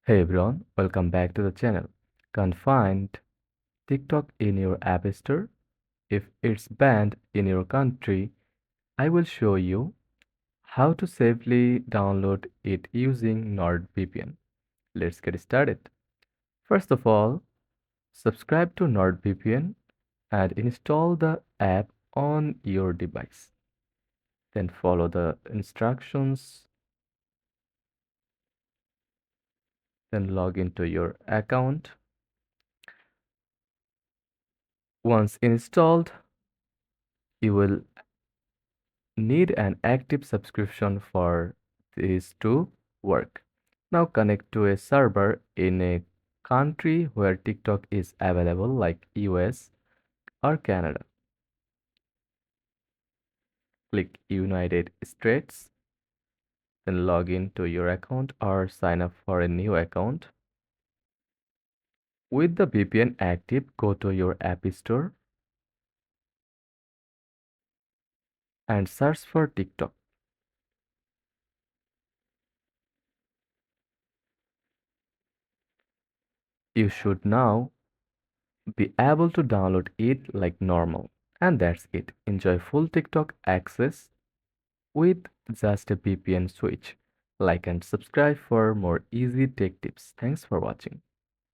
Hey everyone, welcome back to the channel. Can't find TikTok in your app store? If it's banned in your country, I will show you how to safely download it using NordVPN. Let's get started. First of all, subscribe to NordVPN and install the app on your device. Then follow the instructions, then log into your account. Once installed, you will need an active subscription for this to work. Now connect to a server in a country where TikTok is available like US or Canada. Click United States, then log in to your account or sign up for a new account. With the VPN active, go to your app store and search for TikTok. You should now be able to download it like normal. And that's it. Enjoy full TikTok access with just a VPN switch. Like and subscribe for more easy tech tips. Thanks for watching.